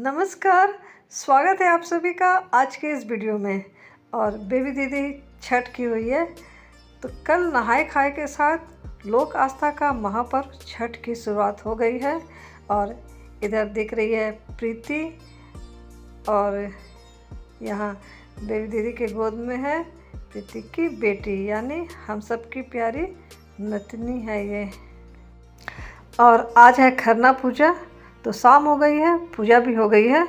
नमस्कार, स्वागत है आप सभी का आज के इस वीडियो में। और बेबी दीदी छठ की हुई है, तो कल नहाए खाए के साथ लोक आस्था का महापर्व छठ की शुरुआत हो गई है। और इधर दिख रही है प्रीति, और यहाँ बेबी दीदी के गोद में है प्रीति की बेटी, यानी हम सब की प्यारी नतनी है ये। और आज है खरना पूजा, तो शाम हो गई है, पूजा भी हो गई है।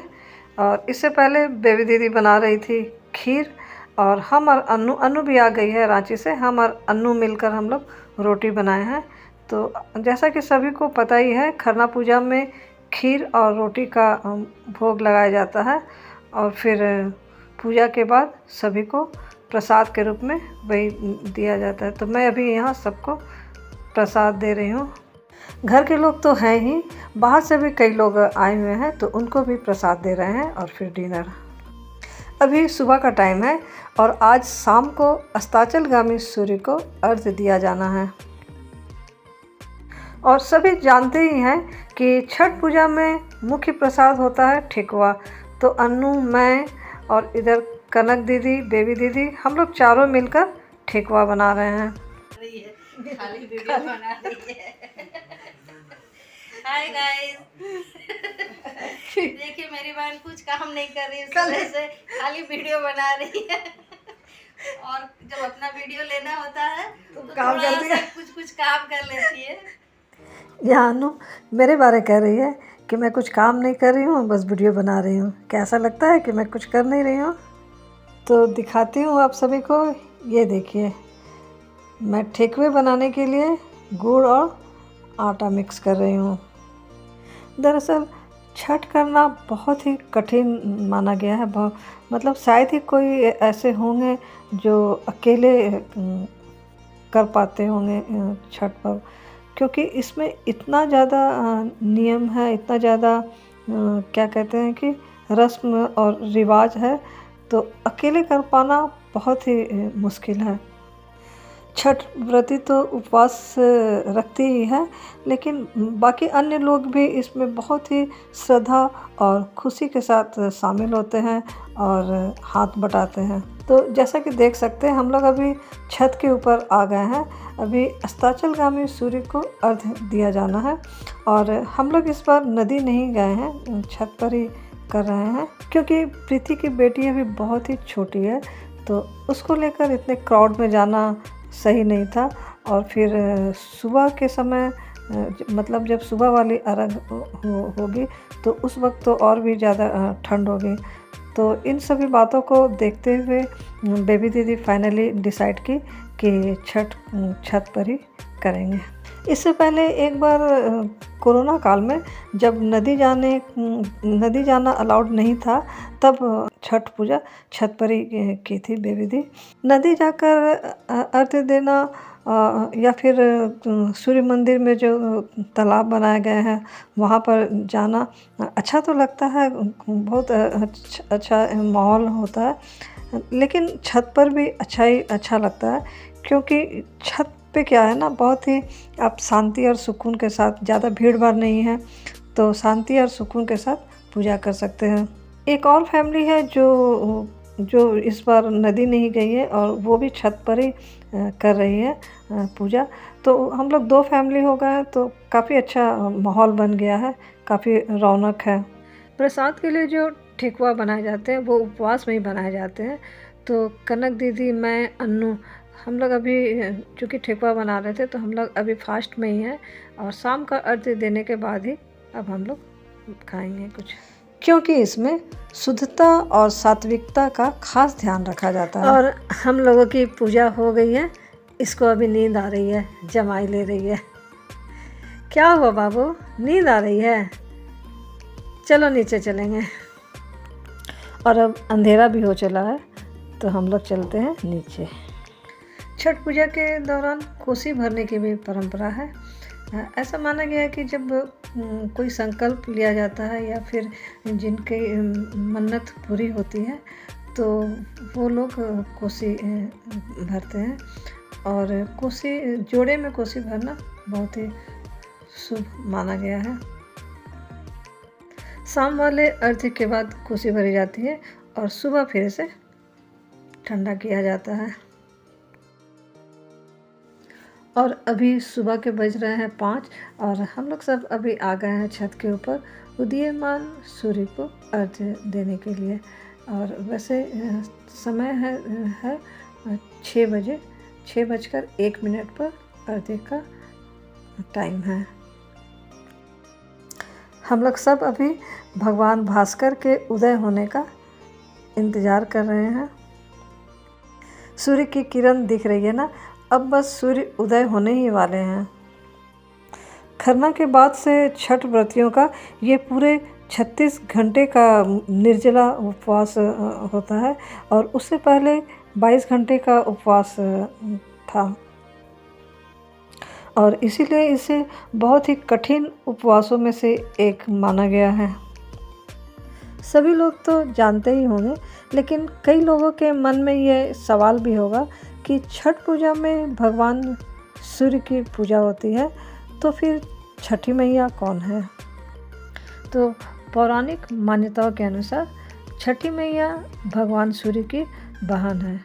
और इससे पहले बेबी दीदी बना रही थी खीर, और हम और अन्नू भी आ गई है रांची से। हम और अन्नू मिलकर हम लोग रोटी बनाए हैं। तो जैसा कि सभी को पता ही है, खरना पूजा में खीर और रोटी का भोग लगाया जाता है, और फिर पूजा के बाद सभी को प्रसाद के रूप में वही दिया जाता है। तो मैं अभी यहाँ सबको प्रसाद दे रही हूँ। घर के लोग तो हैं ही, बाहर से भी कई लोग आए हुए हैं, तो उनको भी प्रसाद दे रहे हैं। और फिर डिनर अभी सुबह का टाइम है, और आज शाम को अस्ताचलगामी सूर्य को अर्घ्य दिया जाना है। और सभी जानते ही हैं कि छठ पूजा में मुख्य प्रसाद होता है ठेकुआ। तो अन्नू, मैं और इधर कनक दीदी, बेबी दीदी, हम लोग चारों मिलकर ठेकुआ बना रहे हैं। खाली वीडियो बना रही है। हाय गाइस, देखिए मेरी बहन कुछ काम नहीं कर रही है, सुबह से खाली वीडियो बना रही है। और जब अपना वीडियो लेना होता है तो काम थोड़ा करती है, कुछ काम कर लेती है। यहाँ अनु मेरे बारे कह रही है कि मैं कुछ काम नहीं कर रही हूँ, बस वीडियो बना रही हूँ। कैसा लगता है कि मैं कुछ कर नहीं रही हूँ? तो दिखाती हूँ आप सभी को। ये देखिए, मैं ठेकुए बनाने के लिए गुड़ और आटा मिक्स कर रही हूँ। दरअसल छठ करना बहुत ही कठिन माना गया है। मतलब शायद ही कोई ऐसे होंगे जो अकेले कर पाते होंगे छठ पर्व, क्योंकि इसमें इतना ज़्यादा नियम है, इतना ज़्यादा क्या कहते हैं कि रस्म और रिवाज है, तो अकेले कर पाना बहुत ही मुश्किल है। छठ व्रती तो उपवास रखती ही है, लेकिन बाकी अन्य लोग भी इसमें बहुत ही श्रद्धा और खुशी के साथ शामिल होते हैं और हाथ बटाते हैं। तो जैसा कि देख सकते हैं, हम लोग अभी छत के ऊपर आ गए हैं। अभी अस्ताचलगामी सूर्य को अर्घ्य दिया जाना है, और हम लोग इस बार नदी नहीं गए हैं, छत पर ही कर रहे हैं, क्योंकि प्रीति की बेटी अभी बहुत ही छोटी है, तो उसको लेकर इतने क्राउड में जाना सही नहीं था। और फिर सुबह के समय, मतलब जब सुबह वाली अर्घ होगी तो उस वक्त तो और भी ज़्यादा ठंड होगी। तो इन सभी बातों को देखते हुए बेबी दीदी फाइनली डिसाइड की कि छत पर ही करेंगे। इससे पहले एक बार कोरोना काल में जब नदी जाना अलाउड नहीं था, तब छठ पूजा छत पर ही की थी बेबी दी। नदी जाकर अर्घ्य देना या फिर सूर्य मंदिर में जो तालाब बनाए गए हैं वहाँ पर जाना अच्छा तो लगता है, बहुत अच्छा माहौल होता है। लेकिन छत पर भी अच्छा लगता है, क्योंकि छत पे क्या है ना, बहुत ही आप शांति और सुकून के साथ, ज़्यादा भीड़ भाड़ नहीं है, तो शांति और सुकून के साथ पूजा कर सकते हैं। एक और फैमिली है जो इस बार नदी नहीं गई है, और वो भी छत पर ही कर रही है पूजा। तो हम लोग 2 फैमिली हो गए हैं, तो काफ़ी अच्छा माहौल बन गया है, काफ़ी रौनक है। प्रसाद के लिए जो ठेकुआ बनाए जाते हैं वो उपवास में ही बनाए जाते हैं। तो कनक दीदी, मैं, अन्नू, हम लोग अभी चूँकि ठेकुआ बना रहे थे, तो हम लोग अभी फास्ट में ही हैं, और शाम का अर्घ्य देने के बाद ही अब हम लोग खाएंगे कुछ, क्योंकि इसमें शुद्धता और सात्विकता का खास ध्यान रखा जाता है। और हम लोगों की पूजा हो गई है, इसको अभी नींद आ रही है, जमाई ले रही है। क्या हुआ बाबू, नींद आ रही है? चलो नीचे चलेंगे। और अब अंधेरा भी हो चला है, तो हम लोग चलते हैं नीचे। छठ पूजा के दौरान कोसी भरने की भी परंपरा है। ऐसा माना गया है कि जब कोई संकल्प लिया जाता है या फिर जिनकी मन्नत पूरी होती है, तो वो लोग कोसी भरते हैं। और कोसी, जोड़े में कोसी भरना बहुत ही शुभ माना गया है। शाम वाले अर्घ्य के बाद कोसी भरी जाती है और सुबह फिर से ठंडा किया जाता है। और अभी सुबह के बज रहे हैं 5 और हम लोग सब अभी आ गए हैं छत के ऊपर उदीयमान सूर्य को अर्घ्य देने के लिए। और वैसे समय है 6 बजे, 6:01 पर अर्घ्य का टाइम है। हम लोग सब अभी भगवान भास्कर के उदय होने का इंतज़ार कर रहे हैं। सूर्य की किरण दिख रही है ना, अब बस सूर्य उदय होने ही वाले हैं। खरना के बाद से छठ व्रतियों का ये पूरे 36 घंटे का निर्जला उपवास होता है और उससे पहले 22 घंटे का उपवास था और इसीलिए इसे बहुत ही कठिन उपवासों में से एक माना गया है। सभी लोग तो जानते ही होंगे, लेकिन कई लोगों के मन में ये सवाल भी होगा कि छठ पूजा में भगवान सूर्य की पूजा होती है, तो फिर छठी मैया कौन है? तो पौराणिक मान्यताओं के अनुसार छठी मैया भगवान सूर्य की बहन है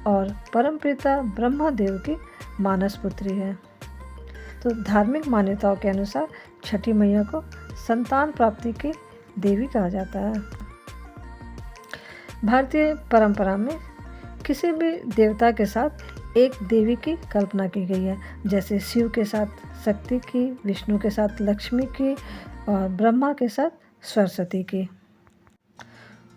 और परमपिता ब्रह्मदेव की मानस पुत्री है। तो धार्मिक मान्यताओं के अनुसार छठी मैया को संतान प्राप्ति की देवी कहा जाता है। भारतीय परंपरा में किसी भी देवता के साथ एक देवी की कल्पना की गई है, जैसे शिव के साथ शक्ति की, विष्णु के साथ लक्ष्मी की और ब्रह्मा के साथ सरस्वती की।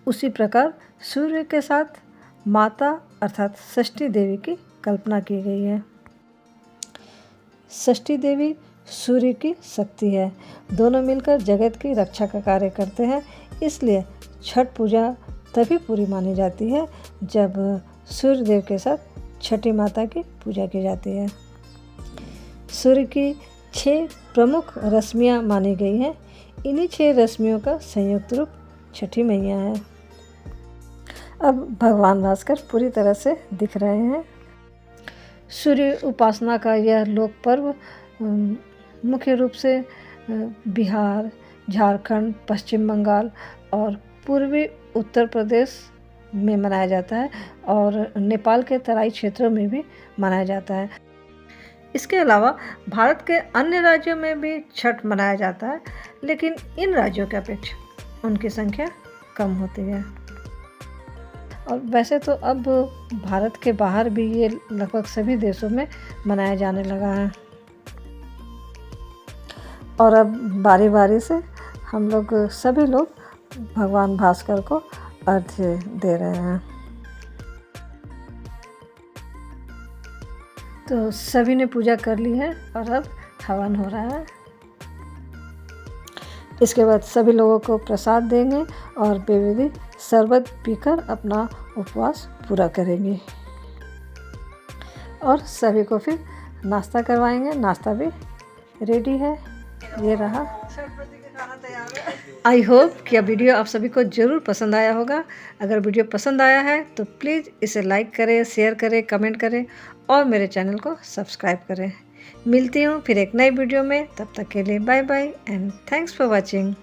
उसी प्रकार सूर्य के साथ माता अर्थात षष्ठी देवी की कल्पना की गई है। षष्ठी देवी सूर्य की शक्ति है, दोनों मिलकर जगत की रक्षा का कार्य करते हैं। इसलिए छठ पूजा तभी पूरी मानी जाती है जब सूर्य देव के साथ छठी माता की पूजा की जाती है। सूर्य की 6 प्रमुख रश्मियाँ मानी गई हैं। इन्हीं 6 रश्मियों का संयुक्त रूप छठी मैया है। अब भगवान भास्कर पूरी तरह से दिख रहे हैं। सूर्य उपासना का यह लोक पर्व मुख्य रूप से बिहार, झारखंड, पश्चिम बंगाल और पूर्वी उत्तर प्रदेश में मनाया जाता है और नेपाल के तराई क्षेत्रों में भी मनाया जाता है। इसके अलावा भारत के अन्य राज्यों में भी छठ मनाया जाता है, लेकिन इन राज्यों के अपेक्षा उनकी संख्या कम होती है। और वैसे तो अब भारत के बाहर भी ये लगभग सभी देशों में मनाया जाने लगा है। और अब बारी बारी से हम लोग सभी लोग भगवान भास्कर को अर्घ्य दे रहे हैं। तो सभी ने पूजा कर ली है और अब हवन हो रहा है। इसके बाद सभी लोगों को प्रसाद देंगे और बेविधि शरबत पीकर अपना उपवास पूरा करेंगे और सभी को फिर नाश्ता करवाएंगे। नाश्ता भी रेडी है, ये रहा। आई होप कि यह वीडियो आप सभी को ज़रूर पसंद आया होगा। अगर वीडियो पसंद आया है तो प्लीज़ इसे लाइक करें, शेयर करें, कमेंट करें और मेरे चैनल को सब्सक्राइब करें। मिलती हूँ फिर एक नई वीडियो में, तब तक के लिए bye bye and thanks for watching.